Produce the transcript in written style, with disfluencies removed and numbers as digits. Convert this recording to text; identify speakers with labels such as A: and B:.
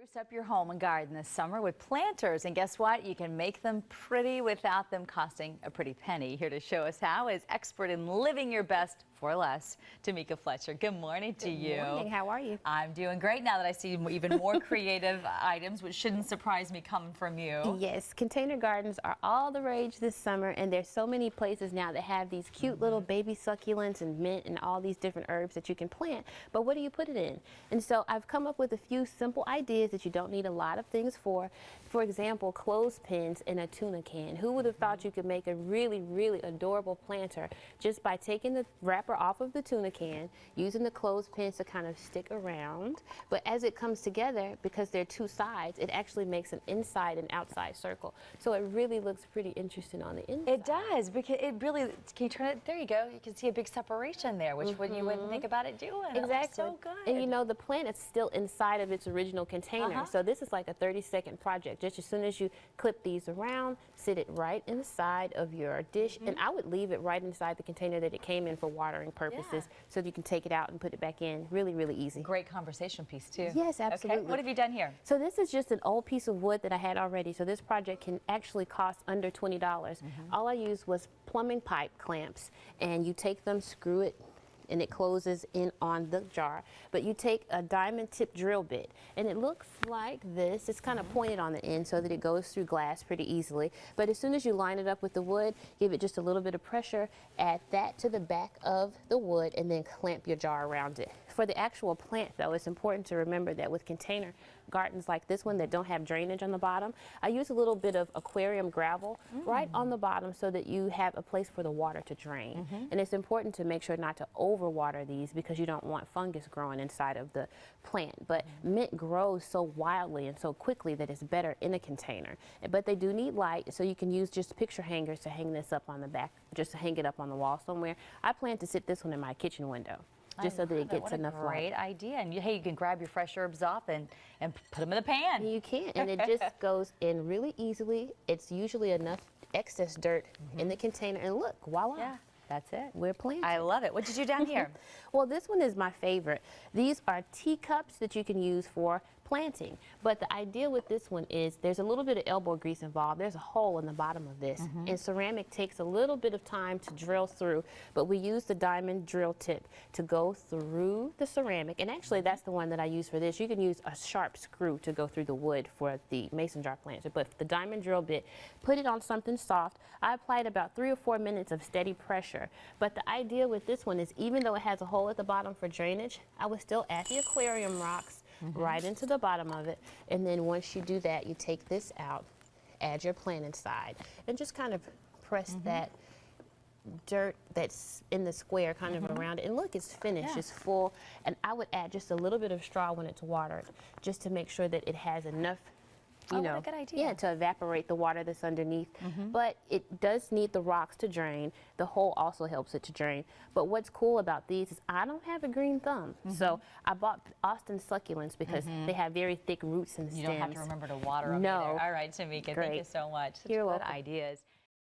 A: Spruce up your home and garden this summer with planters, and guess what? You can make them pretty without them costing a pretty penny. Here to show us how is expert in living your best for less, Tamika Fletcher. Good morning to you.
B: Good morning. How are you?
A: I'm doing great now that I see even more creative items, which shouldn't surprise me coming from you.
B: Yes, container gardens are all the rage this summer, and there's so many places now that have these cute little baby succulents and mint and all these different herbs that you can plant. But what do you put it in? And so I've come up with a few simple ideas that you don't need a lot of things for. For example, clothespins in a tuna can. Who would have thought you could make a really, really adorable planter just by taking the wrapper off of the tuna can, using the clothespins to kind of stick around. But as it comes together, because they're two sides, it actually makes an inside and outside circle. So it really looks pretty interesting on the inside.
A: It does, because it really, can you turn it? There you go. You can see a big separation there, which you wouldn't think about it doing.
B: Exactly.
A: It looks so good.
B: And you know, the plant is still inside of its original container. So this is like a 30-second project. Just as soon as you clip these around, sit it right inside of your dish. And I would leave it right inside the container that it came in for watering purposes, so that you can take it out and put it back in. Really, really easy.
A: Great conversation piece too.
B: Yes, absolutely.
A: Okay. What have you done here?
B: So this is just an old piece of wood that I had already. So this project can actually cost under $20. All I used was plumbing pipe clamps, and you take them, screw it, and it closes in on the jar. But you take a diamond tip drill bit, and it looks like this. It's kind of pointed on the end so that it goes through glass pretty easily. But as soon as you line it up with the wood, give it just a little bit of pressure, add that to the back of the wood, and then clamp your jar around it. For the actual plant, though, it's important to remember that with container gardens like this one that don't have drainage on the bottom, I use a little bit of aquarium gravel right on the bottom so that you have a place for the water to drain. And it's important to make sure not to overwater these, because you don't want fungus growing inside of the plant. But mint grows so wildly and so quickly that it's better in a container. But they do need light, so you can use just picture hangers to hang this up on the back, just to hang it up on the wall somewhere. I plan to sit this one in my kitchen window, just so that it gets enough light.
A: Great idea. And hey, you can grab your fresh herbs off and put them in the pan.
B: You can, and it just goes in really easily. It's usually enough excess dirt in the container, and look, voila.
A: Yeah, that's it.
B: We're planting.
A: I love it. What did you do down here?
B: Well, this one is my favorite. These are teacups that you can use for planting. But the idea with this one is there's a little bit of elbow grease involved. There's a hole in the bottom of this. And ceramic takes a little bit of time to drill through, but we use the diamond drill tip to go through the ceramic. And actually, that's the one that I use for this. You can use a sharp screw to go through the wood for the mason jar planter, but the diamond drill bit, put it on something soft. I applied about 3 or 4 minutes of steady pressure. But the idea with this one is, even though it has a hole at the bottom for drainage, I would still add the aquarium rocks right into the bottom of it. And then once you do that, you take this out, add your plant inside, and just kind of press that dirt that's in the square kind of around it. And look, it's finished, it's full. And I would add just a little bit of straw when it's watered, just to make sure that it has enough, you know,
A: what a good idea.
B: Yeah, to evaporate the water that's underneath. But it does need the rocks to drain. The hole also helps it to drain. But what's cool about these is I don't have a green thumb. So I bought Austin succulents because they have very thick roots and stems.
A: You don't have to remember to water them either. All right, Tamika, thank you so much. Such
B: You're
A: good
B: welcome.
A: ideas.